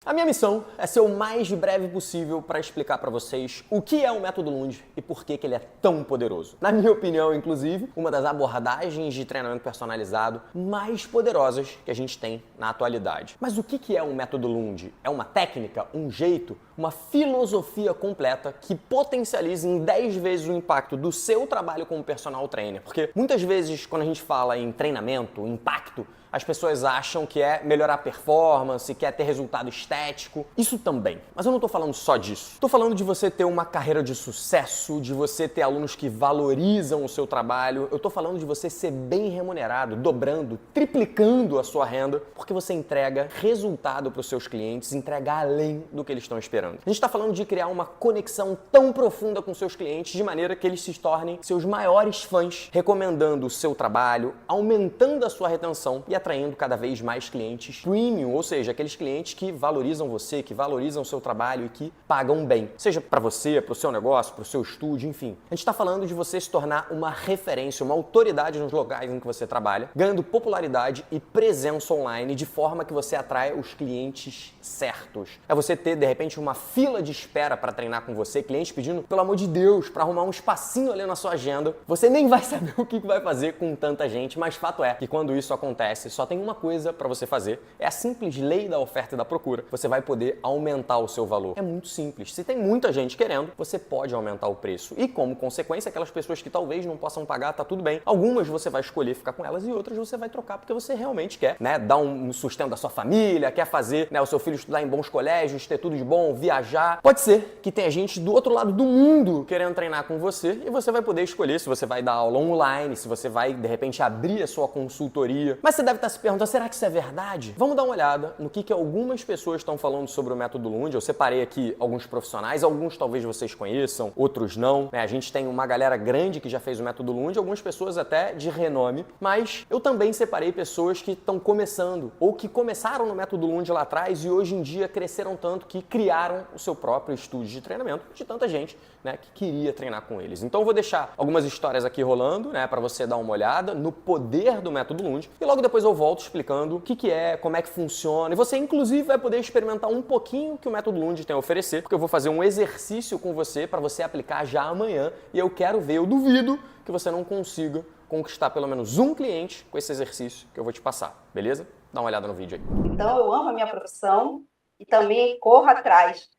A minha missão é ser o mais breve possível para explicar para vocês o que é o método Lund e por que ele é tão poderoso. Na minha opinião, inclusive, uma das abordagens de treinamento personalizado mais poderosas que a gente tem na atualidade. Mas o que é um método Lund? É uma técnica, um jeito, uma filosofia completa que potencializa em 10 vezes o impacto do seu trabalho como personal trainer. Porque muitas vezes, quando a gente fala em treinamento, impacto, as pessoas acham que é melhorar a performance, que é ter resultado estético. Isso também. Mas eu não estou falando só disso. Estou falando de você ter uma carreira de sucesso, de você ter alunos que valorizam o seu trabalho. Eu estou falando de você ser bem remunerado, dobrando, triplicando a sua renda, porque você entrega resultado para os seus clientes, entrega além do que eles estão esperando. A gente está falando de criar uma conexão tão profunda com seus clientes, de maneira que eles se tornem seus maiores fãs, recomendando o seu trabalho, aumentando a sua retenção e atraindo cada vez mais clientes premium, ou seja, aqueles clientes que valorizam você, que valorizam o seu trabalho e que pagam bem. Seja para você, para o seu negócio, para o seu estúdio, enfim. A gente está falando de você se tornar uma referência, uma autoridade nos locais em que você trabalha, ganhando popularidade e presença online de forma que você atrai os clientes certos. É você ter, de repente, uma fila de espera para treinar com você, clientes pedindo, pelo amor de Deus, para arrumar um espacinho ali na sua agenda. Você nem vai saber o que vai fazer com tanta gente, mas fato é que quando isso acontece, só tem uma coisa para você fazer, é a simples lei da oferta e da procura. Você vai poder aumentar o seu valor. É muito simples. Se tem muita gente querendo, você pode aumentar o preço. E como consequência, aquelas pessoas que talvez não possam pagar, tá tudo bem. Algumas você vai escolher ficar com elas e outras você vai trocar porque você realmente quer, né, dar um sustento da sua família, quer fazer, né, o seu filho estudar em bons colégios, ter tudo de bom, viajar. Pode ser que tenha gente do outro lado do mundo querendo treinar com você e você vai poder escolher se você vai dar aula online, se você vai, de repente, abrir a sua consultoria. Mas você deve estar se perguntando, será que isso é verdade? Vamos dar uma olhada no que algumas pessoas estão falando sobre o método Lund. Eu separei aqui alguns profissionais, alguns talvez vocês conheçam, outros não. A gente tem uma galera grande que já fez o método Lund, algumas pessoas até de renome, mas eu também separei pessoas que estão começando ou que começaram no método Lund lá atrás e hoje em dia cresceram tanto que criaram o seu próprio estúdio de treinamento de tanta gente, né, que queria treinar com eles. Então eu vou deixar algumas histórias aqui rolando, né, para você dar uma olhada no poder do método Lund e logo depois eu volto explicando o que é, como é que funciona. E você, inclusive, vai poder experimentar um pouquinho que o método Lund tem a oferecer, porque eu vou fazer um exercício com você para você aplicar já amanhã e eu quero ver, eu duvido que você não consiga conquistar pelo menos um cliente com esse exercício que eu vou te passar, beleza? Dá uma olhada no vídeo aí. Então, eu amo a minha profissão e também corro atrás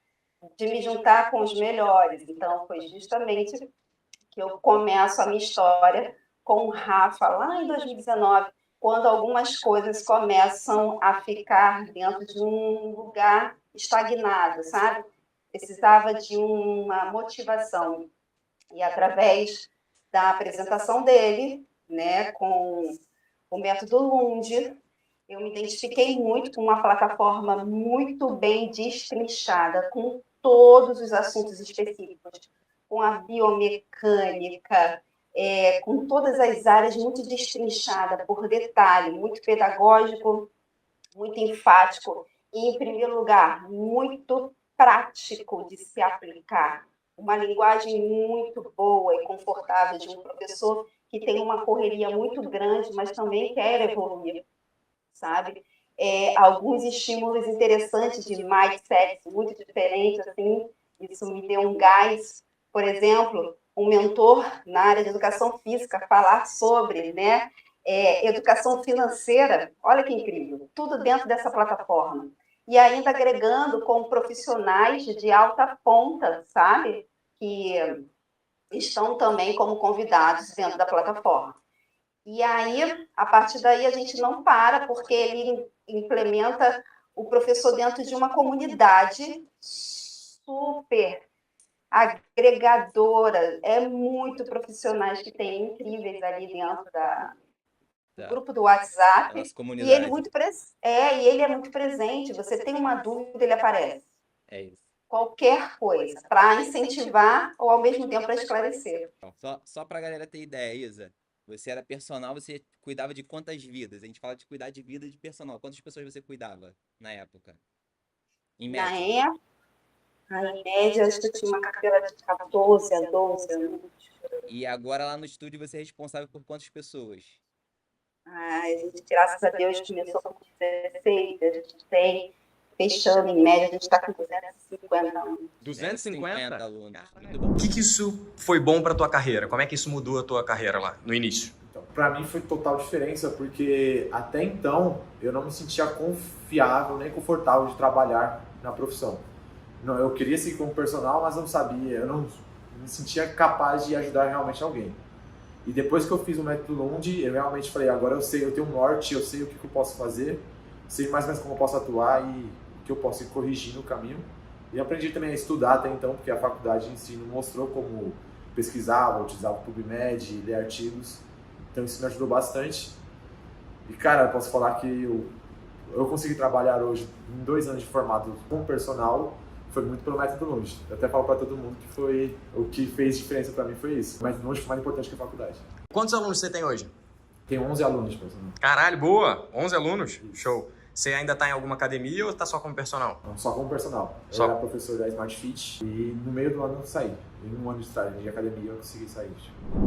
de me juntar com os melhores. Então, foi justamente que eu começo a minha história com o Rafa lá em 2019, quando algumas coisas começam a ficar dentro de um lugar estagnado, sabe? Precisava de uma motivação. E através da apresentação dele, né, com o método Lund, eu me identifiquei muito com uma plataforma muito bem destrinchada, com todos os assuntos específicos, com a biomecânica, com todas as áreas muito destrinchada por detalhe, muito pedagógico, muito enfático e, em primeiro lugar, muito prático de se aplicar. Uma linguagem muito boa e confortável de um professor que tem uma correria muito grande, mas também quer evoluir, sabe? Alguns estímulos interessantes de mindset muito diferentes, assim, isso me deu um gás. Por exemplo, um mentor na área de educação física falar sobre, né, educação financeira, olha que incrível, tudo dentro dessa plataforma. E ainda agregando com profissionais de alta ponta, sabe, que estão também como convidados dentro da plataforma. E aí, a partir daí, a gente não para, porque ele implementa o professor dentro de uma comunidade super agregadora. É muito profissionais que tem incríveis ali dentro do Da, grupo do da WhatsApp. nossa E ele, comunidade. e ele é muito presente. Você tem uma dúvida, ele aparece. É isso. Qualquer coisa, para incentivar ou ao mesmo tempo para esclarecer. Então, só pra galera ter ideia, Isa, você era personal, você cuidava de quantas vidas? A gente fala de cuidar de vida de personal. Quantas pessoas você cuidava na época? Em Na média? época, em média, acho que eu tinha uma carteira de 14 a 12 alunos. E agora lá no estúdio você é responsável por quantas pessoas? A gente, graças a Deus, começou com 16, a gente tem fechando, em média, a gente está com 250 alunos. 250 alunos. Muito O bom. que isso foi bom pra tua carreira? Como é que isso mudou a tua carreira lá, no início? Então, para mim foi total diferença, porque até então eu não me sentia confiável nem confortável de trabalhar na profissão. Não, eu queria seguir como personal, mas não sabia, eu não me sentia capaz de ajudar realmente alguém. E depois que eu fiz o método Lund, eu realmente falei, agora eu sei, eu tenho um norte, eu sei o que eu posso fazer, sei mais ou menos como eu posso atuar e o que eu posso corrigir no caminho. E aprendi também a estudar até então, porque a faculdade em si não mostrou como pesquisar, utilizar o PubMed, ler artigos. Então isso me ajudou bastante. E cara, eu posso falar que eu consegui trabalhar hoje em 2 anos de formado como personal, foi muito pelo método Lund. Eu até falo para todo mundo que foi o que fez diferença para mim foi isso. O método Lund foi mais importante que a faculdade. Quantos alunos você tem hoje? Tem 11 alunos de personal. Caralho, boa! 11 alunos? Show. Você ainda tá em alguma academia ou tá só como personal? Não, só como personal. Só. Eu era professor da Smart Fit e no meio do ano eu saí. Em 1 ano de estágio de academia eu consegui sair.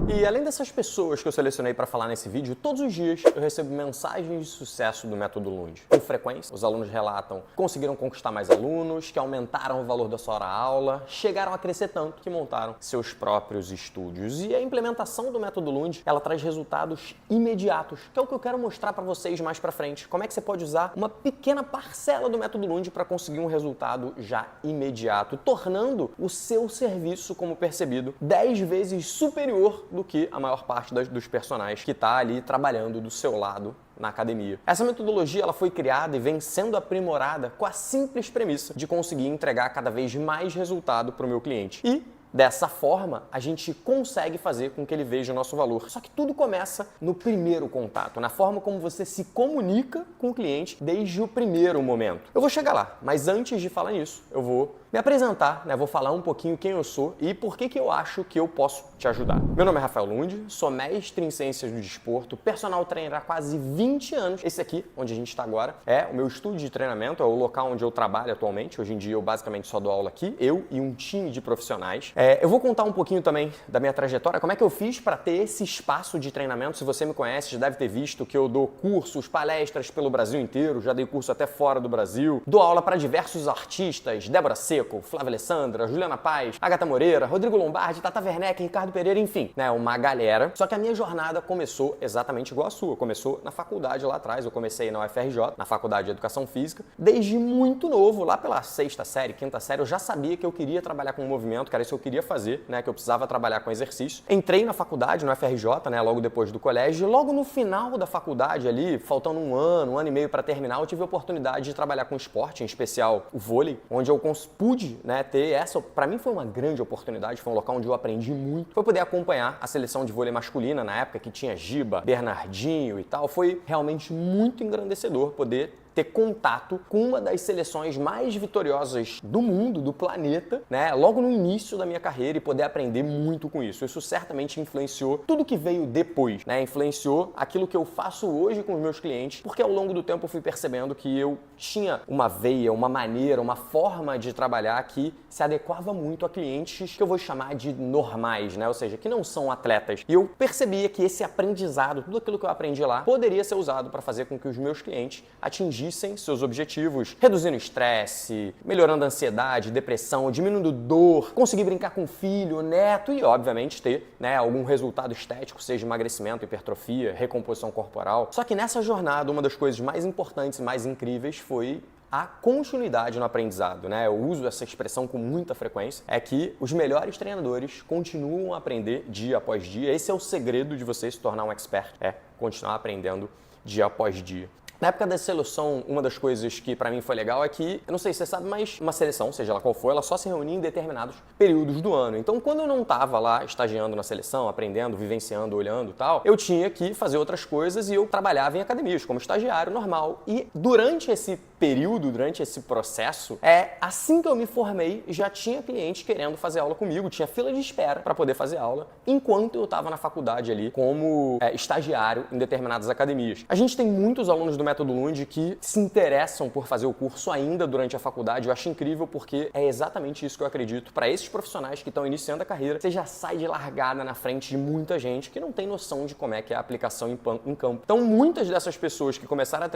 E além dessas pessoas que eu selecionei para falar nesse vídeo, todos os dias eu recebo mensagens de sucesso do método Lund. Com frequência, os alunos relatam que conseguiram conquistar mais alunos, que aumentaram o valor da sua hora-aula, chegaram a crescer tanto que montaram seus próprios estúdios. E a implementação do método Lund, ela traz resultados imediatos, que é o que eu quero mostrar para vocês mais para frente. Como é que você pode usar uma pequena parcela do método Lund para conseguir um resultado já imediato, tornando o seu serviço, como percebido, 10 vezes superior do que a maior parte dos personagens que está ali trabalhando do seu lado na academia. Essa metodologia ela foi criada e vem sendo aprimorada com a simples premissa de conseguir entregar cada vez mais resultado para o meu cliente. E dessa forma, a gente consegue fazer com que ele veja o nosso valor. Só que tudo começa no primeiro contato, na forma como você se comunica com o cliente desde o primeiro momento. Eu vou chegar lá, mas antes de falar nisso, eu vou me apresentar, né? Vou falar um pouquinho quem eu sou e por que eu acho que eu posso te ajudar. Meu nome é Rafael Lund, sou mestre em Ciências do Desporto, personal trainer há quase 20 anos. Esse aqui, onde a gente está agora, é o meu estúdio de treinamento, é o local onde eu trabalho atualmente. Hoje em dia eu basicamente só dou aula aqui, eu e um time de profissionais. Eu vou contar um pouquinho também da minha trajetória, como é que eu fiz para ter esse espaço de treinamento. Se você me conhece, já deve ter visto que eu dou cursos, palestras pelo Brasil inteiro, já dei curso até fora do Brasil, dou aula para diversos artistas, Débora Seco, Flávia Alessandra, Juliana Paz, Agatha Moreira, Rodrigo Lombardi, Tata Werneck, Ricardo Pereira, enfim, né, uma galera. Só que a minha jornada começou exatamente igual a sua, começou na faculdade lá atrás, eu comecei na UFRJ, na Faculdade de Educação Física, desde muito novo, lá pela 6ª série, 5ª série, eu já sabia que eu queria trabalhar com movimento, que era isso que eu queria fazer, né, que eu precisava trabalhar com exercício. Entrei na faculdade, no UFRJ, né, logo depois do colégio, e logo no final da faculdade ali, faltando um ano e meio para terminar, eu tive a oportunidade de trabalhar com esporte, em especial o vôlei, onde eu pude, né, ter essa, para mim foi uma grande oportunidade, foi um local onde eu aprendi muito, foi poder acompanhar a seleção de vôlei masculina na época, que tinha Giba, Bernardinho e tal, foi realmente muito engrandecedor poder ter contato com uma das seleções mais vitoriosas do mundo, do planeta, né? Logo no início da minha carreira e poder aprender muito com isso. Isso certamente influenciou tudo que veio depois, né? Influenciou aquilo que eu faço hoje com os meus clientes, porque ao longo do tempo eu fui percebendo que eu tinha uma veia, uma maneira, uma forma de trabalhar que se adequava muito a clientes que eu vou chamar de normais, né? Ou seja, que não são atletas. E eu percebia que esse aprendizado, tudo aquilo que eu aprendi lá, poderia ser usado para fazer com que os meus clientes atingissem seus objetivos, reduzindo estresse, melhorando a ansiedade, depressão, diminuindo dor, conseguir brincar com o filho, o neto e, obviamente, ter, né, algum resultado estético, seja emagrecimento, hipertrofia, recomposição corporal. Só que nessa jornada, uma das coisas mais importantes e mais incríveis foi a continuidade no aprendizado, né? Eu uso essa expressão com muita frequência, é que os melhores treinadores continuam a aprender dia após dia. Esse é o segredo de você se tornar um expert, é continuar aprendendo dia após dia. Na época da seleção, uma das coisas que pra mim foi legal é que, eu não sei se você sabe, mas uma seleção, seja ela qual for, ela só se reunia em determinados períodos do ano. Então, quando eu não estava lá estagiando na seleção, aprendendo, vivenciando, olhando e tal, eu tinha que fazer outras coisas e eu trabalhava em academias como estagiário normal. E durante esse período, durante esse processo, assim que eu me formei, já tinha cliente querendo fazer aula comigo, tinha fila de espera para poder fazer aula, enquanto eu estava na faculdade ali como estagiário em determinadas academias. A gente tem muitos alunos do Método Lund que se interessam por fazer o curso ainda durante a faculdade. Eu acho incrível porque é exatamente isso que eu acredito. Para esses profissionais que estão iniciando a carreira, você já sai de largada na frente de muita gente que não tem noção de como é que é a aplicação em campo. Então, muitas dessas pessoas que começaram a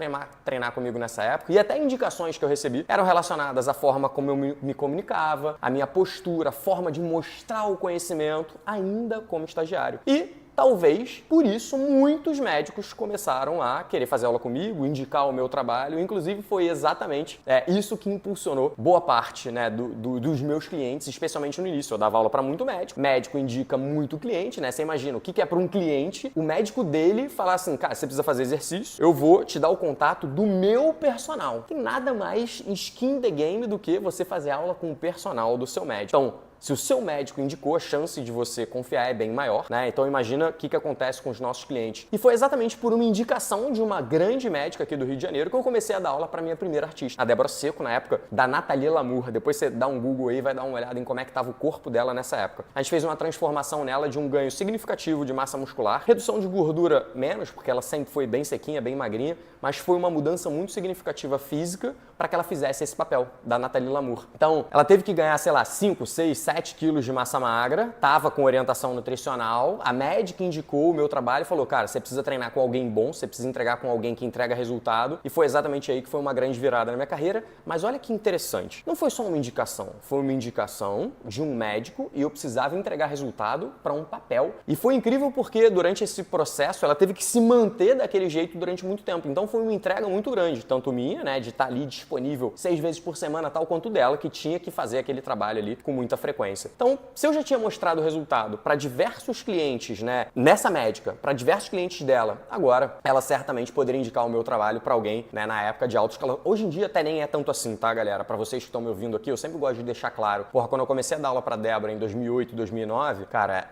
treinar comigo nessa época, e até indicações que eu recebi, eram relacionadas à forma como eu me comunicava, a minha postura, a forma de mostrar o conhecimento, ainda como estagiário. E talvez, por isso, muitos médicos começaram a querer fazer aula comigo, indicar o meu trabalho. Inclusive, foi exatamente isso que impulsionou boa parte, né, dos meus clientes, especialmente no início. Eu dava aula para muito médico. Médico indica muito cliente, né? Você imagina o que é para um cliente, o médico dele falar assim, cara, você precisa fazer exercício, eu vou te dar o contato do meu personal. Tem nada mais skin the game do que você fazer aula com o personal do seu médico. Então, se o seu médico indicou, a chance de você confiar é bem maior, né? Então imagina o que acontece com os nossos clientes. E foi exatamente por uma indicação de uma grande médica aqui do Rio de Janeiro que eu comecei a dar aula para minha primeira artista, a Débora Seco, na época da Nathalie Lamour. Depois você dá um Google aí e vai dar uma olhada em como é que estava o corpo dela nessa época. A gente fez uma transformação nela de um ganho significativo de massa muscular, redução de gordura menos, porque ela sempre foi bem sequinha, bem magrinha, mas foi uma mudança muito significativa física para que ela fizesse esse papel da Nathalie Lamour. Então, ela teve que ganhar, sei lá, 5, 6, 7 quilos de massa magra, tava com orientação nutricional, a médica indicou o meu trabalho e falou, cara, você precisa treinar com alguém bom, você precisa entregar com alguém que entrega resultado, e foi exatamente aí que foi uma grande virada na minha carreira. Mas olha que interessante, não foi só uma indicação, foi uma indicação de um médico e eu precisava entregar resultado para um papel. E foi incrível porque durante esse processo ela teve que se manter daquele jeito durante muito tempo, então foi uma entrega muito grande, tanto minha, né, de estar ali disponível 6 vezes por semana, tal quanto dela, que tinha que fazer aquele trabalho ali com muita frequência. Então, se eu já tinha mostrado o resultado para diversos clientes, né, nessa médica, para diversos clientes dela, agora ela certamente poderia indicar o meu trabalho para alguém, né, na época de alto escalão. Hoje em dia até nem é tanto assim, tá, galera? Para vocês que estão me ouvindo aqui, eu sempre gosto de deixar claro. Porra, quando eu comecei a dar aula para Débora em 2008, 2009, cara,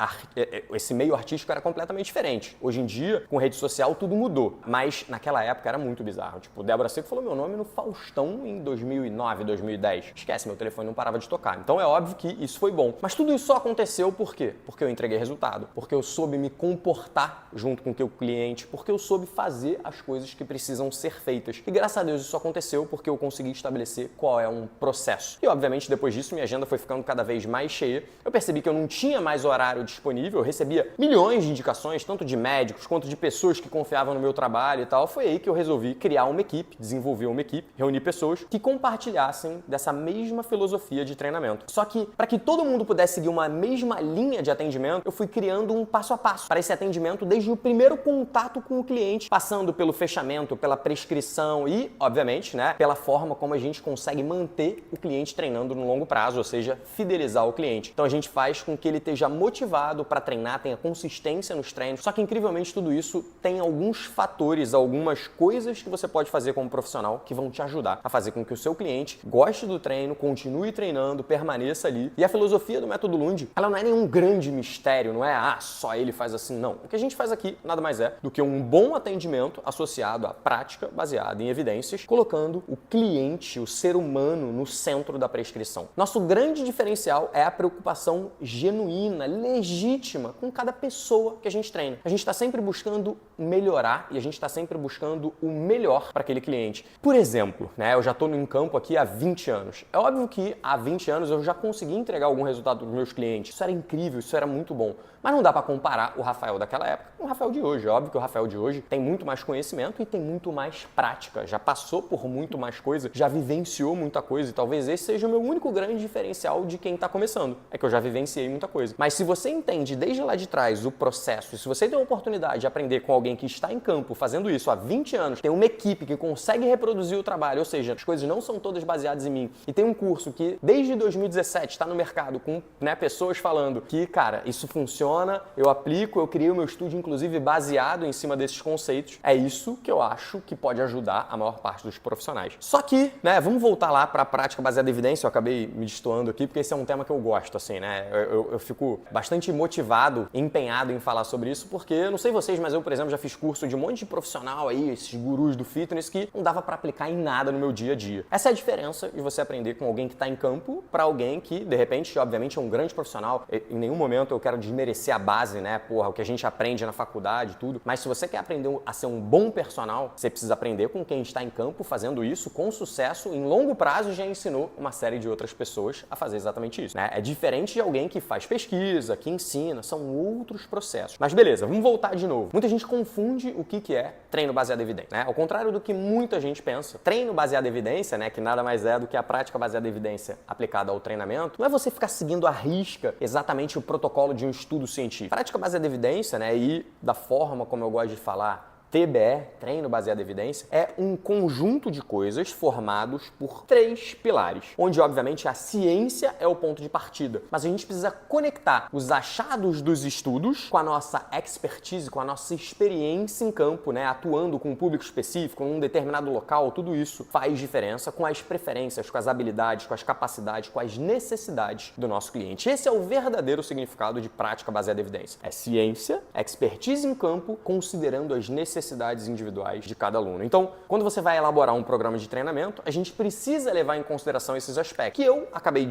esse meio artístico era completamente diferente. Hoje em dia, com rede social, tudo mudou. Mas naquela época era muito bizarro. Tipo, Débora Seco falou meu nome no Faustão em 2009, 2010. Esquece, meu telefone não parava de tocar. Então é óbvio que isso foi bom. Mas tudo isso só aconteceu por quê? Porque eu entreguei resultado. Porque eu soube me comportar junto com o teu cliente. Porque eu soube fazer as coisas que precisam ser feitas. E graças a Deus isso aconteceu porque eu consegui estabelecer qual é um processo. E obviamente depois disso minha agenda foi ficando cada vez mais cheia. Eu percebi que eu não tinha mais horário disponível. Eu recebia milhões de indicações, tanto de médicos quanto de pessoas que confiavam no meu trabalho e tal. Foi aí que eu resolvi criar uma equipe, desenvolver uma equipe, reunir pessoas que compartilhassem dessa mesma filosofia de treinamento. Só que para que todo mundo pudesse seguir uma mesma linha de atendimento, eu fui criando um passo a passo para esse atendimento desde o primeiro contato com o cliente, passando pelo fechamento, pela prescrição e, obviamente, né, pela forma como a gente consegue manter o cliente treinando no longo prazo, ou seja, fidelizar o cliente. Então a gente faz com que ele esteja motivado para treinar, tenha consistência nos treinos. Só que incrivelmente tudo isso tem alguns fatores, algumas coisas que você pode fazer como profissional que vão te ajudar a fazer com que o seu cliente goste do treino, continue treinando, permaneça ali. E a filosofia do Método Lund, ela não é nenhum grande mistério, não é só ele faz assim, não. O que a gente faz aqui nada mais é do que um bom atendimento associado à prática baseada em evidências, colocando o cliente, o ser humano, no centro da prescrição. Nosso grande diferencial é a preocupação genuína, legítima com cada pessoa que a gente treina. A gente está sempre buscando melhorar e a gente está sempre buscando o melhor para aquele cliente. Por exemplo, né, eu já estou em campo aqui há 20 anos. É óbvio que há 20 anos eu já consegui entregar algum resultado dos meus clientes. Isso era incrível, isso era muito bom. Mas não dá para comparar o Rafael daquela época com o Rafael de hoje. É óbvio que o Rafael de hoje tem muito mais conhecimento e tem muito mais prática. Já passou por muito mais coisa, já vivenciou muita coisa e talvez esse seja o meu único grande diferencial de quem está começando. É que eu já vivenciei muita coisa. Mas se você entende desde lá de trás o processo, e se você tem a oportunidade de aprender com alguém que está em campo fazendo isso há 20 anos, tem uma equipe que consegue reproduzir o trabalho, ou seja, as coisas não são todas baseadas em mim, e tem um curso que desde 2017 está no mercado com, né, pessoas falando que, cara, isso funciona, eu aplico, eu criei o meu estúdio inclusive baseado em cima desses conceitos, é isso que eu acho que pode ajudar a maior parte dos profissionais. Só que, né, vamos voltar lá para a prática baseada em evidência. Eu acabei me destoando aqui porque esse é um tema que eu gosto, assim, né, eu fico bastante motivado, empenhado em falar sobre isso, porque, eu não sei vocês, mas eu, por exemplo, já fiz curso de um monte de profissional aí, esses gurus do fitness que não dava para aplicar em nada no meu dia a dia. Essa é a diferença de você aprender com alguém que está em campo para alguém que, de repente, cliente, obviamente, é um grande profissional. Em nenhum momento eu quero desmerecer a base, né? Porra, o que a gente aprende na faculdade e tudo. Mas se você quer aprender a ser um bom personal, você precisa aprender com quem está em campo fazendo isso com sucesso, em longo prazo já ensinou uma série de outras pessoas a fazer exatamente isso, né? É diferente de alguém que faz pesquisa, que ensina, são outros processos. Mas beleza, vamos voltar de novo. Muita gente confunde o que é treino baseado em evidência, né? Ao contrário do que muita gente pensa, treino baseado em evidência, né, que nada mais é do que a prática baseada em evidência aplicada ao treinamento, não é você ficar seguindo à risca exatamente o protocolo de um estudo científico. Prática baseada em evidência, né, e da forma como eu gosto de falar, TBE, treino baseado em evidência, é um conjunto de coisas formados por 3 pilares, onde obviamente a ciência é o ponto de partida, mas a gente precisa conectar os achados dos estudos com a nossa expertise, com a nossa experiência em campo, né, atuando com um público específico, num determinado local, tudo isso faz diferença com as preferências, com as habilidades, com as capacidades, com as necessidades do nosso cliente. Esse é o verdadeiro significado de prática baseada em evidência. É ciência, expertise em campo, considerando as necessidades individuais de cada aluno. Então, quando você vai elaborar um programa de treinamento, a gente precisa levar em consideração esses aspectos, que eu acabei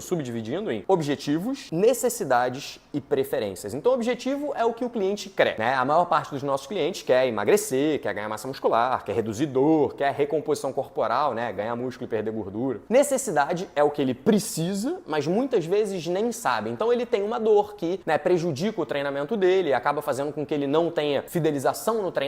subdividindo em objetivos, necessidades e preferências. Então, o objetivo é o que o cliente quer, né? A maior parte dos nossos clientes quer emagrecer, quer ganhar massa muscular, quer reduzir dor, quer recomposição corporal, né? Ganhar músculo e perder gordura. Necessidade é o que ele precisa, mas muitas vezes nem sabe. Então, ele tem uma dor que, né, prejudica o treinamento dele, acaba fazendo com que ele não tenha fidelização no treinamento,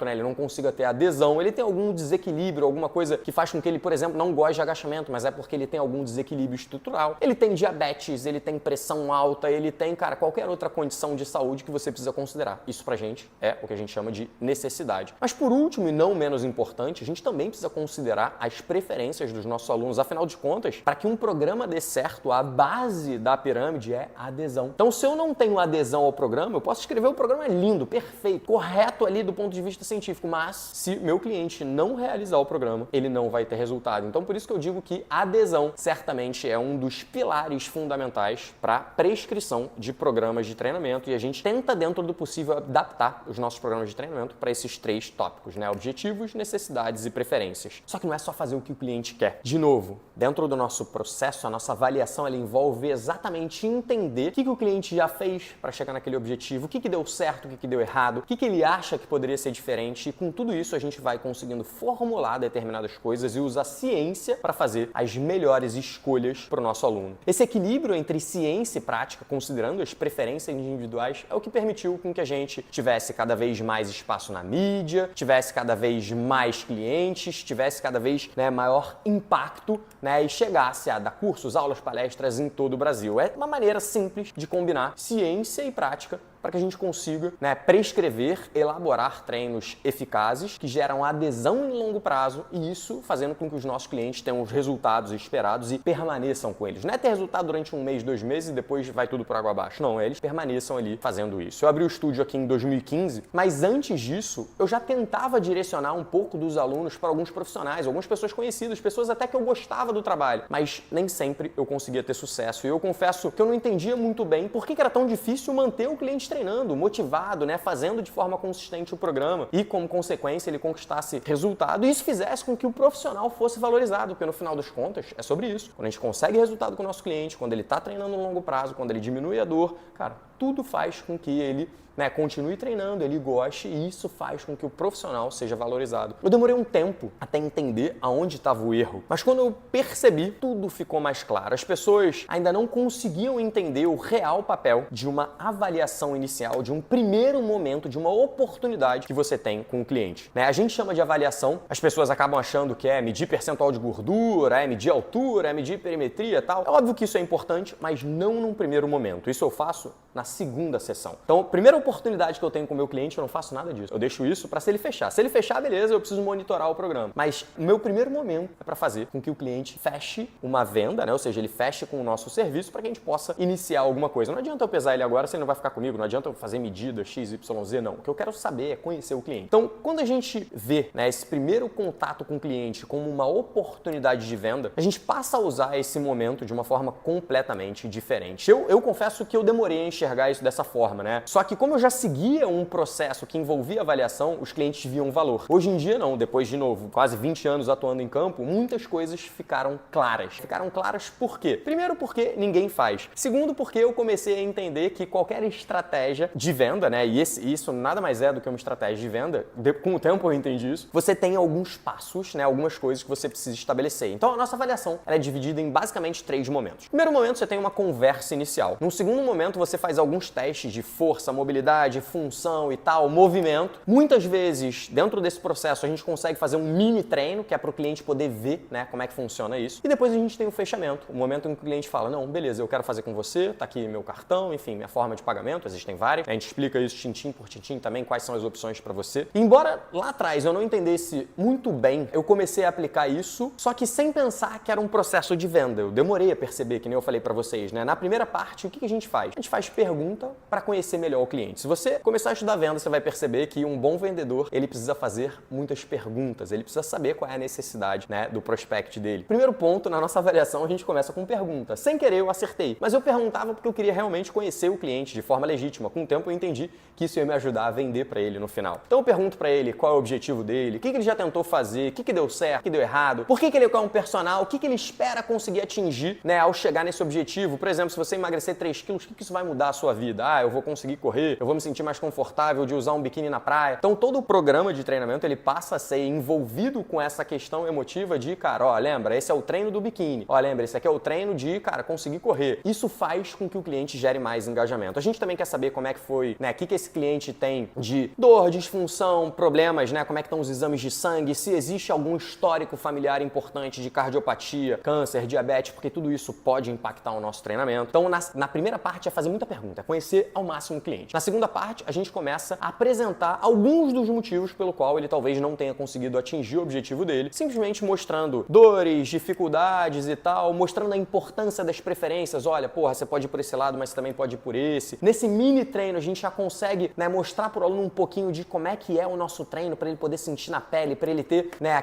né? Ele não consiga ter adesão, ele tem algum desequilíbrio, alguma coisa que faz com que ele, por exemplo, não goste de agachamento, mas é porque ele tem algum desequilíbrio estrutural. Ele tem diabetes, ele tem pressão alta, ele tem, cara, qualquer outra condição de saúde que você precisa considerar. Isso pra gente é o que a gente chama de necessidade. Mas por último, e não menos importante, a gente também precisa considerar as preferências dos nossos alunos. Afinal de contas, para que um programa dê certo, a base da pirâmide é a adesão. Então, se eu não tenho adesão ao programa, eu posso escrever o programa lindo, perfeito, correto ali do ponto de vista científico, mas se meu cliente não realizar o programa, ele não vai ter resultado. Então, por isso que eu digo que a adesão certamente é um dos pilares fundamentais para prescrição de programas de treinamento, e a gente tenta, dentro do possível, adaptar os nossos programas de treinamento para esses 3 tópicos, né? Objetivos, necessidades e preferências. Só que não é só fazer o que o cliente quer. De novo, dentro do nosso processo, a nossa avaliação, ela envolve exatamente entender o que o cliente já fez para chegar naquele objetivo, o que deu certo, o que deu errado, o que ele acha que poderia ser diferente, e com tudo isso a gente vai conseguindo formular determinadas coisas e usar ciência para fazer as melhores escolhas para o nosso aluno. Esse equilíbrio entre ciência e prática, considerando as preferências individuais, é o que permitiu com que a gente tivesse cada vez mais espaço na mídia, tivesse cada vez mais clientes, tivesse cada vez, né, maior impacto, né, e chegasse a dar cursos, aulas, palestras em todo o Brasil. É uma maneira simples de combinar ciência e prática para que a gente consiga, né, prescrever, elaborar treinos eficazes que geram adesão em longo prazo, e isso fazendo com que os nossos clientes tenham os resultados esperados e permaneçam com eles. Não é ter resultado durante 1 mês, 2 meses e depois vai tudo por água abaixo. Não, eles permaneçam ali fazendo isso. Eu abri o estúdio aqui em 2015, mas antes disso eu já tentava direcionar um pouco dos alunos para alguns profissionais, algumas pessoas conhecidas, pessoas até que eu gostava do trabalho, mas nem sempre eu conseguia ter sucesso. E eu confesso que eu não entendia muito bem por que era tão difícil manter o cliente treinando, motivado, né, fazendo de forma consistente o programa e, como consequência, ele conquistasse resultado, e isso fizesse com que o profissional fosse valorizado, porque no final das contas é sobre isso. Quando a gente consegue resultado com o nosso cliente, quando ele está treinando no longo prazo, quando ele diminui a dor, cara, tudo faz com que ele, né, continue treinando, ele goste, e isso faz com que o profissional seja valorizado. Eu demorei um tempo até entender aonde estava o erro, mas quando eu percebi, tudo ficou mais claro. As pessoas ainda não conseguiam entender o real papel de uma avaliação inicial, de um primeiro momento, de uma oportunidade que você tem com o cliente, né? A gente chama de avaliação, as pessoas acabam achando que é medir percentual de gordura, é medir altura, é medir perimetria e tal. É óbvio que isso é importante, mas não num primeiro momento. Isso eu faço na segunda sessão. Então, primeira oportunidade que eu tenho com o meu cliente, eu não faço nada disso. Eu deixo isso para se ele fechar. Se ele fechar, beleza, eu preciso monitorar o programa. Mas o meu primeiro momento é para fazer com que o cliente feche uma venda, né? Ou seja, ele feche com o nosso serviço para que a gente possa iniciar alguma coisa. Não adianta eu pesar ele agora se ele não vai ficar comigo. Não não adianta eu fazer medida X, Y, Z, não. O que eu quero saber é conhecer o cliente. Então, quando a gente vê, né, esse primeiro contato com o cliente como uma oportunidade de venda, a gente passa a usar esse momento de uma forma completamente diferente. Eu confesso que eu demorei a enxergar isso dessa forma, né? Só que como eu já seguia um processo que envolvia avaliação, os clientes viam valor. Hoje em dia não, depois de novo, quase 20 anos atuando em campo, muitas coisas ficaram claras. Ficaram claras por quê? Primeiro porque ninguém faz. Segundo porque eu comecei a entender que qualquer estratégia de venda, né? E isso nada mais é do que uma estratégia de venda. Com o tempo eu entendi isso. Você tem alguns passos, né? Algumas coisas que você precisa estabelecer. Então a nossa avaliação ela é dividida em basicamente 3 momentos. No primeiro momento você tem uma conversa inicial. Num segundo momento você faz alguns testes de força, mobilidade, função e tal, movimento. Muitas vezes dentro desse processo a gente consegue fazer um mini treino, que é para o cliente poder ver, né, como é que funciona isso. E depois a gente tem o fechamento, o momento em que o cliente fala, não, beleza, eu quero fazer com você, tá aqui meu cartão, enfim, minha forma de pagamento, existem várias. A gente explica isso tintim por tintim também, quais são as opções para você. E embora lá atrás eu não entendesse muito bem, eu comecei a aplicar isso, só que sem pensar que era um processo de venda. Eu demorei a perceber, que nem eu falei para vocês, né? Na primeira parte, o que a gente faz? A gente faz pergunta para conhecer melhor o cliente. Se você começar a estudar venda, você vai perceber que um bom vendedor, ele precisa fazer muitas perguntas, ele precisa saber qual é a necessidade, né, do prospect dele. Primeiro ponto, na nossa avaliação, a gente começa com pergunta. Sem querer, eu acertei, mas eu perguntava porque eu queria realmente conhecer o cliente de forma legítima. Com o tempo, eu entendi que isso ia me ajudar a vender para ele no final. Então eu pergunto para ele qual é o objetivo dele, o que ele já tentou fazer, o que deu certo, o que deu errado, por que ele quer um personal, o que ele espera conseguir atingir, né, ao chegar nesse objetivo. Por exemplo, se você emagrecer 3 quilos, o que isso vai mudar a sua vida? Ah, eu vou conseguir correr, eu vou me sentir mais confortável de usar um biquíni na praia. Então todo o programa de treinamento, ele passa a ser envolvido com essa questão emotiva de, cara, ó, lembra, esse é o treino do biquíni. Ó, lembra, esse aqui é o treino de, cara, conseguir correr. Isso faz com que o cliente gere mais engajamento. A gente também quer saber como é que foi, né, o que esse cliente tem de dor, disfunção, problemas, né, como é que estão os exames de sangue, se existe algum histórico familiar importante de cardiopatia, câncer, diabetes, porque tudo isso pode impactar o nosso treinamento. Então, na primeira parte é fazer muita pergunta, é conhecer ao máximo o cliente. Na segunda parte, a gente começa a apresentar alguns dos motivos pelo qual ele talvez não tenha conseguido atingir o objetivo dele, simplesmente mostrando dores, dificuldades e tal, mostrando a importância das preferências. Olha, porra, você pode ir por esse lado, mas você também pode ir por esse. Nesse mini treino, a gente já consegue, né, mostrar para o aluno um pouquinho de como é que é o nosso treino, para ele poder sentir na pele, para ele ter, né,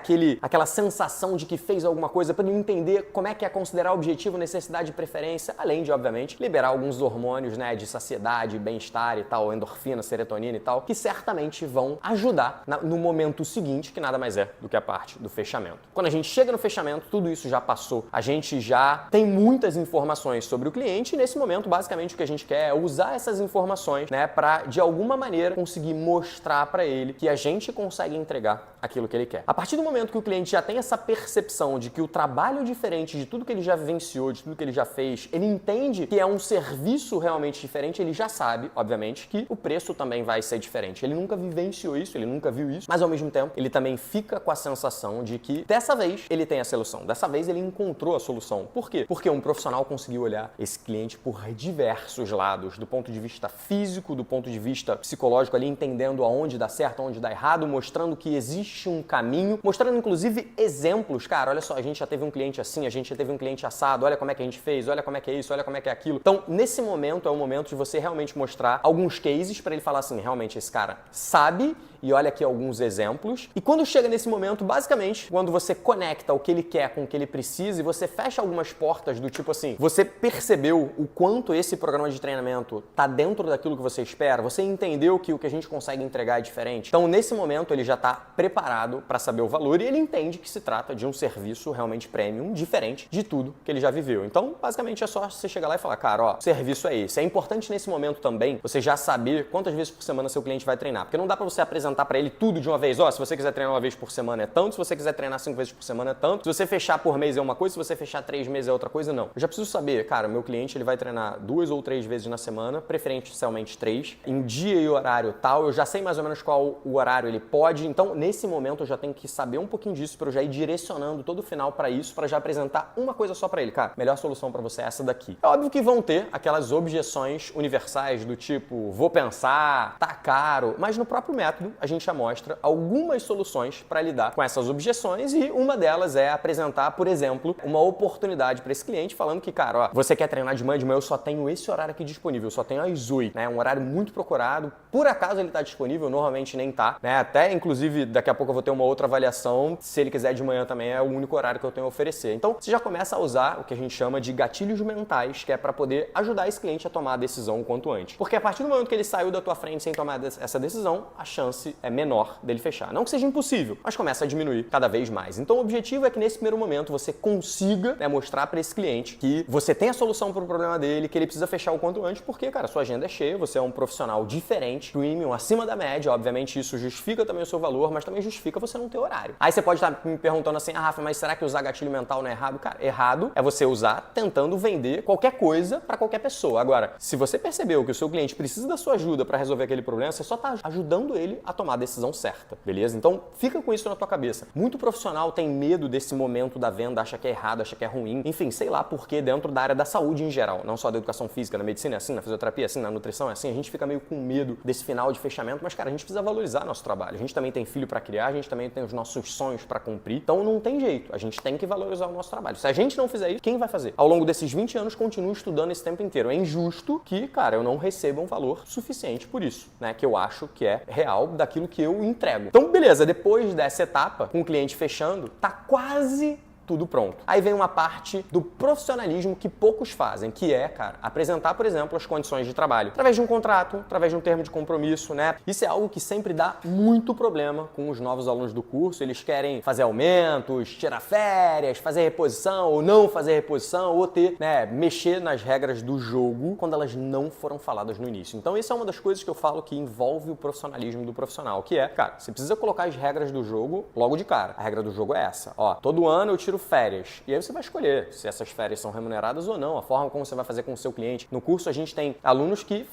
aquela sensação de que fez alguma coisa, para ele entender como é que é considerar objetivo, necessidade e preferência, além de, obviamente, liberar alguns hormônios, né, de saciedade, bem-estar e tal, endorfina, serotonina e tal, que certamente vão ajudar no momento seguinte, que nada mais é do que a parte do fechamento. Quando a gente chega no fechamento, tudo isso já passou, a gente já tem muitas informações sobre o cliente e nesse momento, basicamente, o que a gente quer é usar essas informações, né, para, de alguma maneira, conseguir mostrar para ele que a gente consegue entregar aquilo que ele quer. A partir do momento que o cliente já tem essa percepção de que o trabalho diferente de tudo que ele já vivenciou, de tudo que ele já fez, ele entende que é um serviço realmente diferente, ele já sabe, obviamente, que o preço também vai ser diferente. Ele nunca vivenciou isso, ele nunca viu isso, mas ao mesmo tempo, ele também fica com a sensação de que dessa vez ele tem a solução, dessa vez ele encontrou a solução. Por quê? Porque um profissional conseguiu olhar esse cliente por diversos lados, do ponto de vista físico, do ponto de vista psicológico ali, entendendo aonde dá certo, aonde dá errado, mostrando que existe um caminho, mostrando inclusive exemplos. Cara, olha só, a gente já teve um cliente assim, a gente já teve um cliente assado, olha como é que a gente fez, olha como é que é isso, olha como é que é aquilo. Então, nesse momento é o momento de você realmente mostrar alguns cases para ele falar assim, realmente esse cara sabe, e olha aqui alguns exemplos. E quando chega nesse momento, basicamente, quando você conecta o que ele quer com o que ele precisa e você fecha algumas portas do tipo assim, você percebeu o quanto esse programa de treinamento tá dentro daquilo que você espera, você entendeu que o que a gente consegue entregar é diferente. Então, nesse momento, ele já tá preparado para saber o valor e ele entende que se trata de um serviço realmente premium, diferente de tudo que ele já viveu. Então, basicamente, é só você chegar lá e falar, cara, ó, o serviço é esse. É importante nesse momento também você já saber quantas vezes por semana seu cliente vai treinar, porque não dá para você apresentar para ele tudo de uma vez. Ó, se você quiser treinar uma vez por semana é tanto, se você quiser treinar 5 vezes por semana é tanto, se você fechar por mês é uma coisa, se você fechar 3 meses é outra coisa, não. Eu já preciso saber, cara, meu cliente ele vai treinar 2 ou 3 vezes na semana, preferencialmente 3, em dia e horário tal, eu já sei mais ou menos qual o horário ele pode, então nesse momento eu já tenho que saber um pouquinho disso para eu já ir direcionando todo o final para isso, para já apresentar uma coisa só para ele, cara, melhor solução para você é essa daqui. É óbvio que vão ter aquelas objeções universais do tipo, vou pensar, tá caro, mas no próprio método a gente já mostra algumas soluções para lidar com essas objeções e uma delas é apresentar, por exemplo, uma oportunidade para esse cliente falando que, cara, ó, você quer treinar de manhã, eu só tenho esse horário aqui disponível, eu só tenho às 8, né? Um horário muito procurado, por acaso ele tá disponível, normalmente nem tá, né? Até, inclusive, daqui a pouco eu vou ter uma outra avaliação, se ele quiser de manhã também é o único horário que eu tenho a oferecer. Então, você já começa a usar o que a gente chama de gatilhos mentais, que é para poder ajudar esse cliente a tomar a decisão o quanto antes. Porque a partir do momento que ele saiu da tua frente sem tomar essa decisão, a chance é menor dele fechar. Não que seja impossível, mas começa a diminuir cada vez mais. Então, o objetivo é que nesse primeiro momento você consiga, né, mostrar para esse cliente que você tem a solução para o problema dele, que ele precisa fechar o quanto antes, porque, cara, sua agenda é cheia, você é um profissional diferente, premium, acima da média, obviamente isso justifica também o seu valor, mas também justifica você não ter horário. Aí você pode estar me perguntando assim, Rafa, mas será que usar gatilho mental não é errado? Cara, errado é você usar tentando vender qualquer coisa para qualquer pessoa. Agora, se você percebeu que o seu cliente precisa da sua ajuda para resolver aquele problema, você só está ajudando ele a tomar a decisão certa, beleza? Então, fica com isso na tua cabeça. Muito profissional tem medo desse momento da venda, acha que é errado, acha que é ruim, enfim, sei lá por quê dentro da área da saúde em geral, não só da educação física, na medicina é assim, na fisioterapia é assim, na nutrição é assim, a gente fica meio com medo desse final de fechamento, mas, cara, a gente precisa valorizar nosso trabalho. A gente também tem filho para criar, a gente também tem os nossos sonhos para cumprir, então não tem jeito, a gente tem que valorizar o nosso trabalho. Se a gente não fizer isso, quem vai fazer? Ao longo desses 20 anos, continuo estudando esse tempo inteiro. É injusto que, cara, eu não receba um valor suficiente por isso, né? Que eu acho que é real daquilo que eu entrego. Então, beleza, depois dessa etapa, com o cliente fechando, tá quase tudo pronto. Aí vem uma parte do profissionalismo que poucos fazem, que é, cara, apresentar, por exemplo, as condições de trabalho. Através de um contrato, através de um termo de compromisso, né? Isso é algo que sempre dá muito problema com os novos alunos do curso. Eles querem fazer aumentos, tirar férias, fazer reposição ou não fazer reposição, ou ter, né, mexer nas regras do jogo quando elas não foram faladas no início. Então, isso é uma das coisas que eu falo que envolve o profissionalismo do profissional, que é, cara, você precisa colocar as regras do jogo logo de cara. A regra do jogo é essa, ó, todo ano eu tiro férias. E aí você vai escolher se essas férias são remuneradas ou não, a forma como você vai fazer com o seu cliente. No curso a gente tem alunos que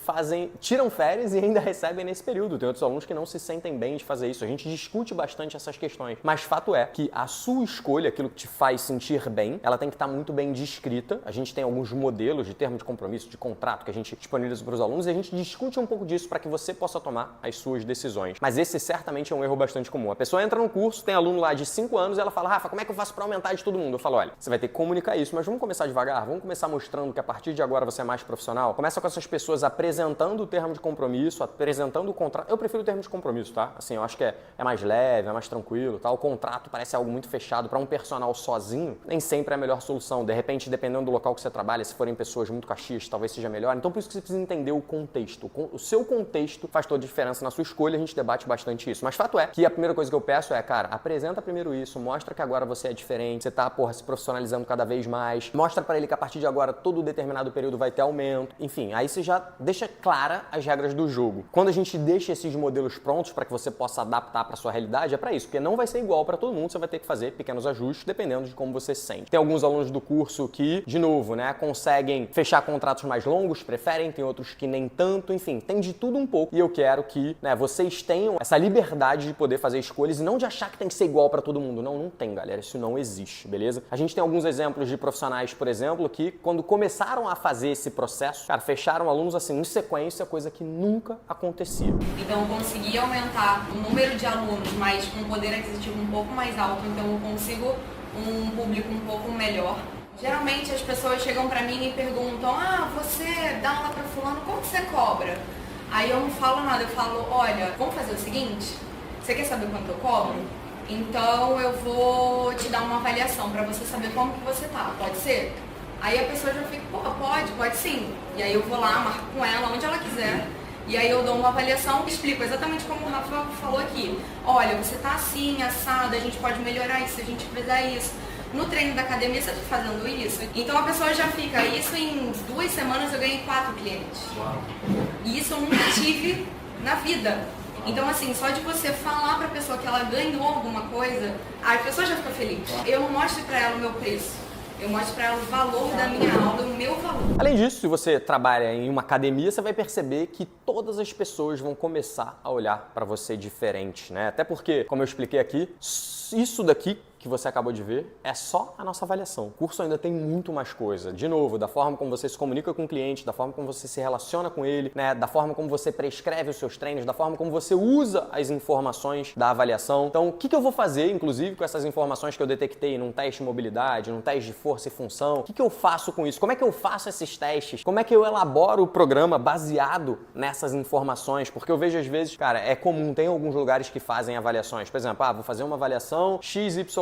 tiram férias e ainda recebem nesse período. Tem outros alunos que não se sentem bem de fazer isso. A gente discute bastante essas questões. Mas fato é que a sua escolha, aquilo que te faz sentir bem, ela tem que estar muito bem descrita. A gente tem alguns modelos de termo de compromisso, de contrato que a gente disponibiliza para os alunos e a gente discute um pouco disso para que você possa tomar as suas decisões. Mas esse certamente é um erro bastante comum. A pessoa entra no curso, tem aluno lá de 5 anos e ela fala, Rafa, como é que eu faço para aumentar de todo mundo? Eu falo, olha, você vai ter que comunicar isso, mas vamos começar devagar, vamos começar mostrando que a partir de agora você é mais profissional. Começa com essas pessoas apresentando o termo de compromisso, apresentando o contrato. Eu prefiro o termo de compromisso, tá? Assim, eu acho que é mais leve, é mais tranquilo, tá? O contrato parece algo muito fechado para um personal sozinho, nem sempre é a melhor solução. De repente, dependendo do local que você trabalha, se forem pessoas muito caxias, talvez seja melhor. Então, por isso que você precisa entender o contexto. O seu contexto faz toda a diferença na sua escolha, a gente debate bastante isso. Mas fato é que a primeira coisa que eu peço é, cara, apresenta primeiro isso, mostra que agora você é diferente, você tá, se profissionalizando cada vez mais, mostra para ele que a partir de agora todo determinado período vai ter aumento, enfim, aí você já deixa clara as regras do jogo. Quando a gente deixa esses modelos prontos para que você possa adaptar para sua realidade, é para isso, porque não vai ser igual para todo mundo, você vai ter que fazer pequenos ajustes dependendo de como você se sente. Tem alguns alunos do curso que, de novo, né, conseguem fechar contratos mais longos, preferem, tem outros que nem tanto, enfim, tem de tudo um pouco e eu quero que, né, vocês tenham essa liberdade de poder fazer escolhas e não de achar que tem que ser igual para todo mundo. Não tem, galera, isso não existe, beleza? A gente tem alguns exemplos de profissionais, por exemplo, que quando começaram a fazer esse processo, cara, fecharam alunos assim em sequência, coisa que nunca acontecia. Então eu consegui aumentar o número de alunos, mas com poder aquisitivo um pouco mais alto, então eu consigo um público um pouco melhor. Geralmente as pessoas chegam pra mim e perguntam, você dá aula pra fulano, quanto você cobra? Aí eu não falo nada, eu falo, olha, vamos fazer o seguinte, você quer saber quanto eu cobro? Então eu vou te dar uma avaliação pra você saber como que você tá, pode ser? Aí a pessoa já fica, pode sim. E aí eu vou lá, marco com ela, onde ela quiser. E aí eu dou uma avaliação e explico exatamente como o Rafa falou aqui. Olha, você tá assim, assado, a gente pode melhorar isso, a gente fizer isso. No treino da academia você tá fazendo isso. Então a pessoa já fica, isso em 2 semanas eu ganhei 4 clientes. E isso eu nunca tive na vida. Então assim, só de você falar pra pessoa que ela ganhou alguma coisa, a pessoa já fica feliz. Eu não mostro pra ela o meu preço. Eu mostro para ela o valor da minha aula, o meu valor. Além disso, se você trabalha em uma academia, você vai perceber que todas as pessoas vão começar a olhar para você diferente, né? Até porque, como eu expliquei aqui, isso daqui que você acabou de ver é só a nossa avaliação. O curso ainda tem muito mais coisa. De novo, da forma como você se comunica com o cliente, da forma como você se relaciona com ele, né, da forma como você prescreve os seus treinos, da forma como você usa as informações da avaliação. Então, o que eu vou fazer, inclusive, com essas informações que eu detectei num teste de mobilidade, num teste de força e função? O que eu faço com isso? Como é que eu faço esses testes? Como é que eu elaboro o programa baseado nessas informações? Porque eu vejo às vezes, cara, é comum, tem alguns lugares que fazem avaliações. Por exemplo, vou fazer uma avaliação XYZ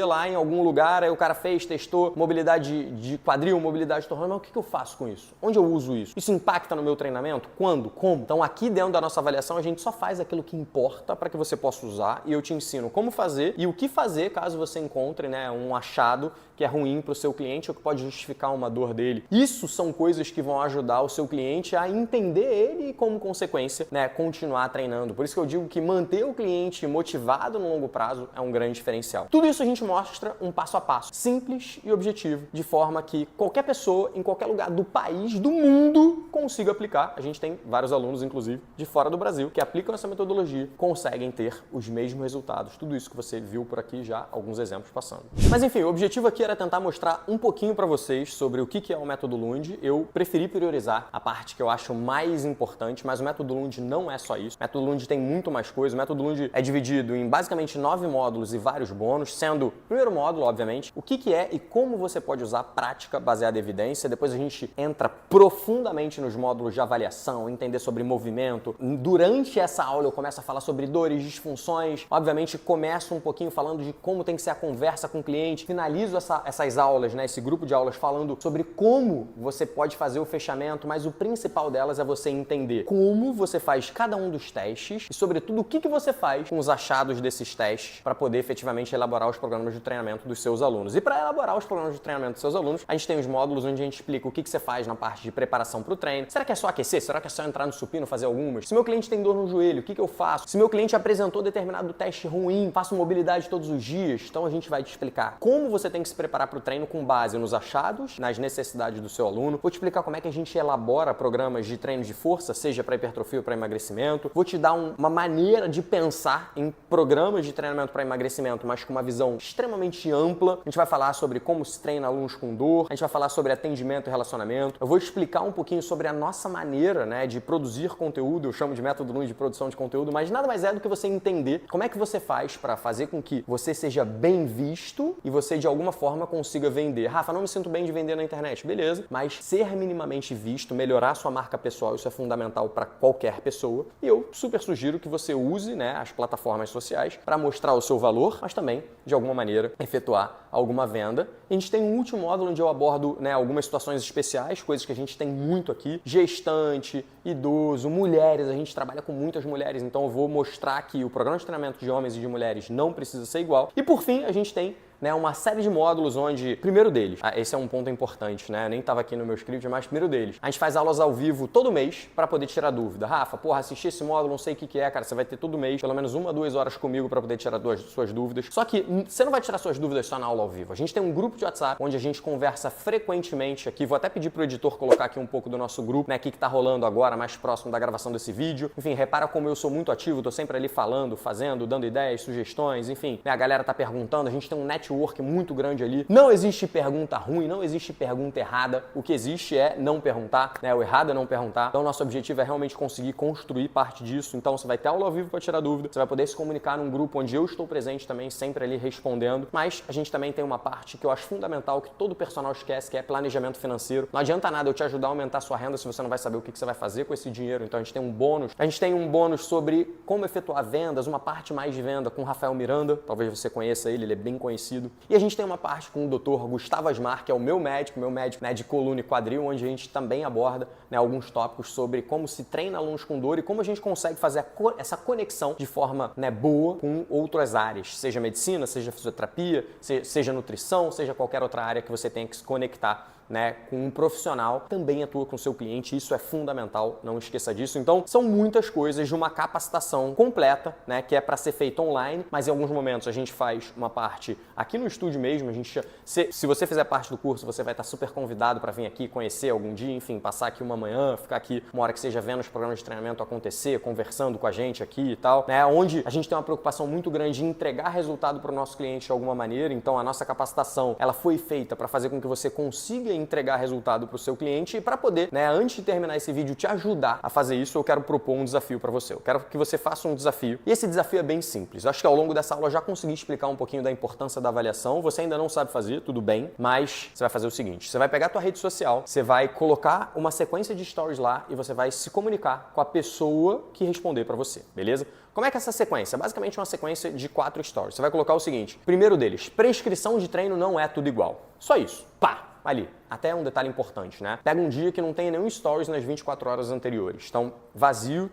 lá em algum lugar, aí o cara fez, testou mobilidade de quadril, mobilidade de tornozelo, mas o que eu faço com isso? Onde eu uso isso? Isso impacta no meu treinamento? Quando? Como? Então aqui dentro da nossa avaliação a gente só faz aquilo que importa para que você possa usar e eu te ensino como fazer e o que fazer caso você encontre, né, um achado que é ruim para o seu cliente ou que pode justificar uma dor dele. Isso são coisas que vão ajudar o seu cliente a entender ele e, como consequência, né, continuar treinando. Por isso que eu digo que manter o cliente motivado no longo prazo é um grande diferencial. Tudo isso a gente mostra um passo a passo, simples e objetivo, de forma que qualquer pessoa, em qualquer lugar do país, do mundo, consiga aplicar. A gente tem vários alunos, inclusive, de fora do Brasil, que aplicam essa metodologia, conseguem ter os mesmos resultados. Tudo isso que você viu por aqui já, alguns exemplos passando. Mas enfim, o objetivo aqui era tentar mostrar um pouquinho para vocês sobre o que é o método Lund. Eu preferi priorizar a parte que eu acho mais importante, mas o método Lund não é só isso. O método Lund tem muito mais coisa. O método Lund é dividido em basicamente 9 módulos e vários bônus, sendo o primeiro módulo, obviamente, o que é e como você pode usar prática baseada em evidência. Depois a gente entra profundamente nos módulos de avaliação, entender sobre movimento. Durante essa aula eu começo a falar sobre dores, disfunções. Obviamente começo um pouquinho falando de como tem que ser a conversa com o cliente. Finalizo essas aulas, né, esse grupo de aulas falando sobre como você pode fazer o fechamento, mas o principal delas é você entender como você faz cada um dos testes e, sobretudo, o que você faz com os achados desses testes para poder efetivamente elaborar os programas de treinamento dos seus alunos. E para elaborar os programas de treinamento dos seus alunos, a gente tem os módulos onde a gente explica o que você faz na parte de preparação para o treino. Será que é só aquecer? Será que é só entrar no supino, fazer algumas? Se meu cliente tem dor no joelho, o que eu faço? Se meu cliente apresentou determinado teste ruim, faço mobilidade todos os dias, então a gente vai te explicar como você tem que se preparar para o treino com base nos achados, nas necessidades do seu aluno. Vou te explicar como é que a gente elabora programas de treino de força, seja para hipertrofia ou para emagrecimento. Vou te dar uma maneira de pensar em programas de treinamento para emagrecimento, mas com uma visão extremamente ampla. A gente vai falar sobre como se treina alunos com dor, a gente vai falar sobre atendimento e relacionamento. Eu vou explicar um pouquinho sobre a nossa maneira, né, de produzir conteúdo. Eu chamo de método Lund de produção de conteúdo, mas nada mais é do que você entender como é que você faz para fazer com que você seja bem visto e você de alguma forma consiga vender. Rafa, não me sinto bem de vender na internet. Beleza, mas ser minimamente visto, melhorar sua marca pessoal, isso é fundamental para qualquer pessoa. E eu super sugiro que você use, né, as plataformas sociais para mostrar o seu valor, mas também, de alguma maneira, efetuar alguma venda. E a gente tem um último módulo onde eu abordo, né, algumas situações especiais, coisas que a gente tem muito aqui. Gestante, idoso, mulheres. A gente trabalha com muitas mulheres, então eu vou mostrar que o programa de treinamento de homens e de mulheres não precisa ser igual. E por fim, a gente tem, né, uma série de módulos onde, primeiro deles, esse é um ponto importante, né, nem estava aqui no meu script, mas primeiro deles, a gente faz aulas ao vivo todo mês para poder tirar dúvida. Rafa, porra, assisti esse módulo, não sei o que é, cara, você vai ter todo mês, pelo menos 1 a 2 horas comigo para poder tirar suas dúvidas. Só que você não vai tirar suas dúvidas só na aula ao vivo. A gente tem um grupo de WhatsApp onde a gente conversa frequentemente aqui. Vou até pedir pro editor colocar aqui um pouco do nosso grupo, né, aqui que tá rolando agora, mais próximo da gravação desse vídeo. Enfim, repara como eu sou muito ativo, tô sempre ali falando, fazendo, dando ideias, sugestões, enfim, né, a galera tá perguntando, a gente tem um network muito grande ali. Não existe pergunta ruim, não existe pergunta errada. O que existe é não perguntar, né? O errado é não perguntar. Então, nosso objetivo é realmente conseguir construir parte disso. Então, você vai ter aula ao vivo para tirar dúvida, você vai poder se comunicar num grupo onde eu estou presente também, sempre ali respondendo. Mas a gente também tem uma parte que eu acho fundamental, que todo personal esquece, que é planejamento financeiro. Não adianta nada eu te ajudar a aumentar a sua renda se você não vai saber o que você vai fazer com esse dinheiro. Então, a gente tem um bônus. A gente tem um bônus sobre como efetuar vendas, uma parte mais de venda com o Rafael Miranda. Talvez você conheça ele é bem conhecido. E a gente tem uma parte com o Dr. Gustavo Asmar, que é o meu médico, né, de coluna e quadril, onde a gente também aborda, né, alguns tópicos sobre como se treina alunos com dor e como a gente consegue fazer essa conexão de forma, né, boa com outras áreas, seja medicina, seja fisioterapia, seja nutrição, seja qualquer outra área que você tenha que se conectar né, com um profissional, também atua com o seu cliente. Isso é fundamental, não esqueça disso. Então, são muitas coisas de uma capacitação completa, né, que é para ser feita online, mas em alguns momentos a gente faz uma parte aqui no estúdio mesmo. A gente, se você fizer parte do curso, você vai estar super convidado para vir aqui conhecer algum dia, enfim, passar aqui uma manhã, ficar aqui uma hora que seja vendo os programas de treinamento acontecer, conversando com a gente aqui e tal, né, onde a gente tem uma preocupação muito grande em entregar resultado para o nosso cliente de alguma maneira. Então, a nossa capacitação, ela foi feita para fazer com que você consiga entregar resultado para o seu cliente, e para poder, né, antes de terminar esse vídeo, te ajudar a fazer isso, eu quero propor um desafio para você. Eu quero que você faça um desafio, e esse desafio é bem simples. Eu acho que ao longo dessa aula eu já consegui explicar um pouquinho da importância da avaliação. Você ainda não sabe fazer, tudo bem, mas você vai fazer o seguinte: você vai pegar a tua rede social, você vai colocar uma sequência de stories lá e você vai se comunicar com a pessoa que responder para você, beleza? Como é que é essa sequência? Basicamente uma sequência de 4 stories. Você vai colocar o seguinte: primeiro deles, prescrição de treino não é tudo igual. Só isso. Pá! Ali. Até um detalhe importante, né? Pega um dia que não tenha nenhum stories nas 24 horas anteriores. Então, vazio,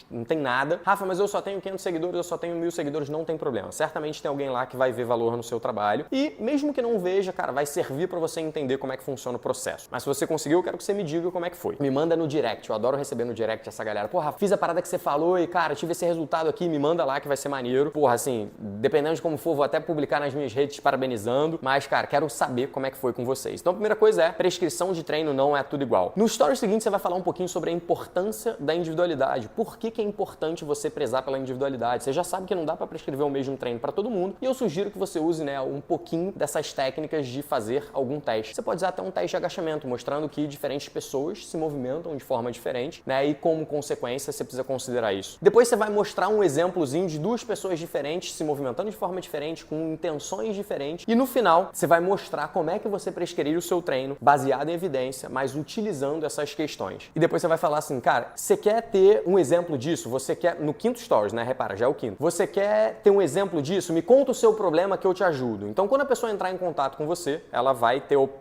não tem nada. Rafa, mas eu só tenho 500 seguidores, eu só tenho 1000 seguidores, não tem problema. Certamente tem alguém lá que vai ver valor no seu trabalho. E mesmo que não veja, cara, vai servir para você entender como é que funciona o processo. Mas se você conseguiu, eu quero que você me diga como é que foi. Me manda no direct. Eu adoro receber no direct essa galera. Porra, fiz a parada que você falou e, cara, tive esse resultado aqui, me manda lá que vai ser maneiro. Porra, assim, dependendo de como for, vou até publicar nas minhas redes parabenizando. Mas, cara, quero saber como é que foi com vocês. Então, a primeira coisa é prescrição de treino não é tudo igual. No story seguinte, você vai falar um pouquinho sobre a importância da individualidade. Por que é importante você prezar pela individualidade? Você já sabe que não dá para prescrever o mesmo treino para todo mundo, e eu sugiro que você use, né, um pouquinho dessas técnicas de fazer algum teste. Você pode usar até um teste de agachamento, mostrando que diferentes pessoas se movimentam de forma diferente, né, e como consequência você precisa considerar isso. Depois você vai mostrar um exemplozinho de 2 pessoas diferentes se movimentando de forma diferente, com intenções diferentes, e no final você vai mostrar como é que você prescrever o seu treino baseado em evidência, mas utilizando essas questões. E depois você vai falar assim: cara, você quer ter um exemplo disso? Você quer, no quinto stories, né? Repara, já é o quinto. Você quer ter um exemplo disso? Me conta o seu problema que eu te ajudo. Então, quando a pessoa entrar em contato com você,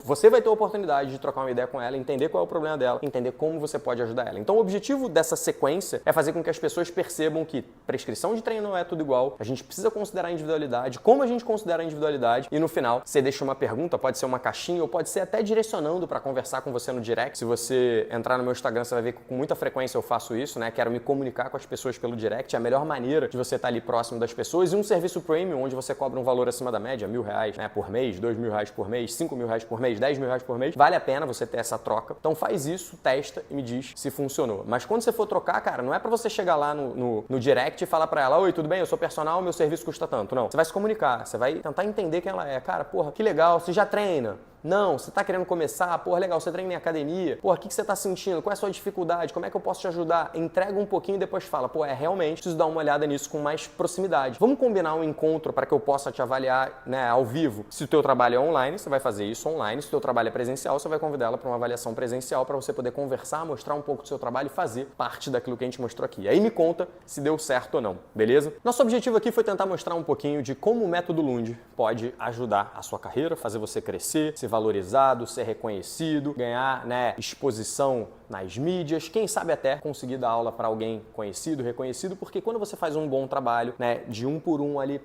você vai ter a oportunidade de trocar uma ideia com ela, entender qual é o problema dela, entender como você pode ajudar ela. Então, o objetivo dessa sequência é fazer com que as pessoas percebam que prescrição de treino não é tudo igual, a gente precisa considerar a individualidade, como a gente considera a individualidade, e no final, você deixa uma pergunta, pode ser uma caixinha, ou pode ser até direcionando para conversar com você no direct. Se você entrar no meu Instagram, você vai ver que com muita frequência eu faço isso, né? Quero me comunicar com as pessoas pelo direct. É a melhor maneira de você estar ali próximo das pessoas. E um serviço premium, onde você cobra um valor acima da média, R$1.000, né, por mês, R$2.000 por mês, R$5.000 por mês, R$10.000 por mês. Vale a pena você ter essa troca. Então faz isso, testa e me diz se funcionou. Mas quando você for trocar, cara, não é pra você chegar lá no direct e falar pra ela: oi, tudo bem? Eu sou personal, meu serviço custa tanto. Não. Você vai se comunicar, você vai tentar entender quem ela é. Cara, porra, que legal, você já treina? Não, você tá querendo começar? Porra, legal, você treina em academia? Porra, o que você tá sentindo? Qual é a sua dificuldade? Como é que eu posso te ajudar? Entrega um pouquinho e depois fala: pô, realmente preciso dar uma olhada nisso com mais proximidade. Vamos combinar um encontro para que eu possa te avaliar, né, ao vivo. Se o teu trabalho é online, você vai fazer isso online. Se o teu trabalho é presencial, você vai convidar ela para uma avaliação presencial para você poder conversar, mostrar um pouco do seu trabalho e fazer parte daquilo que a gente mostrou aqui. Aí me conta se deu certo ou não, beleza? Nosso objetivo aqui foi tentar mostrar um pouquinho de como o método Lund pode ajudar a sua carreira, fazer você crescer, ser valorizado, ser reconhecido, ganhar, né, exposição nas mídias, quem sabe até conseguir dar aula para alguém conhecido, reconhecido, porque quando você faz um bom trabalho, né, de um por um ali,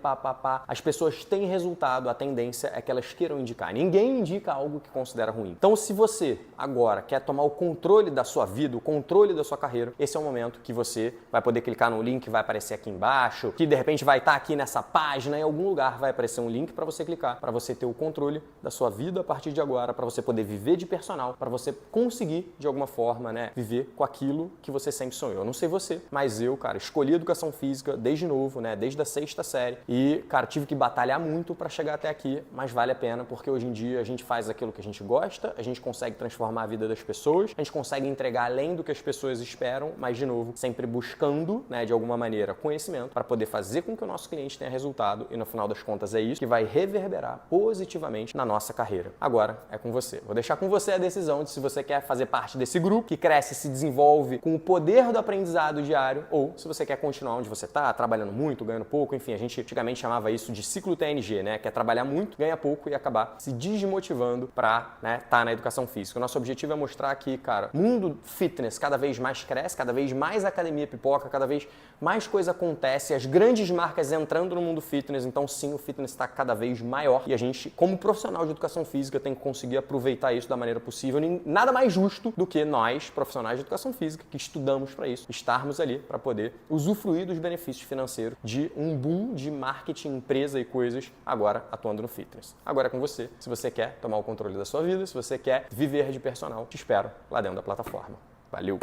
as pessoas têm resultado, a tendência é que elas queiram indicar. Ninguém indica algo que considera ruim. Então, se você agora quer tomar o controle da sua vida, o controle da sua carreira, esse é o momento que você vai poder clicar no link que vai aparecer aqui embaixo, que de repente vai estar aqui nessa página, em algum lugar vai aparecer um link para você clicar, para você ter o controle da sua vida a partir de agora, para você poder viver de personal, para você conseguir, de alguma forma, né, viver com aquilo que você sempre sonhou. Eu não sei você, mas eu, cara, escolhi educação física desde novo, né, desde a 6ª série, e, cara, tive que batalhar muito para chegar até aqui, mas vale a pena, porque hoje em dia a gente faz aquilo que a gente gosta, a gente consegue transformar a vida das pessoas, a gente consegue entregar além do que as pessoas esperam, mas, de novo, sempre buscando, né, de alguma maneira, conhecimento para poder fazer com que o nosso cliente tenha resultado, e no final das contas é isso que vai reverberar positivamente na nossa carreira. Agora é com você. Vou deixar com você a decisão de se você quer fazer parte desse grupo que cresce e se desenvolve com o poder do aprendizado diário, ou se você quer continuar onde você está, trabalhando muito, ganhando pouco, enfim, a gente antigamente chamava isso de ciclo TNG, né, que é trabalhar muito, ganhar pouco e acabar se desmotivando para, né, estar na educação física. O nosso objetivo é mostrar que, cara, o mundo fitness cada vez mais cresce, cada vez mais academia pipoca, cada vez mais coisa acontece, as grandes marcas entrando no mundo fitness, então sim, o fitness está cada vez maior, e a gente, como profissional de educação física, física tem que conseguir aproveitar isso da maneira possível. Nada mais justo do que nós, profissionais de educação física, que estudamos para isso, estarmos ali para poder usufruir dos benefícios financeiros de um boom de marketing, empresa e coisas agora atuando no fitness. Agora é com você. Se você quer tomar o controle da sua vida, se você quer viver de personal, te espero lá dentro da plataforma. Valeu!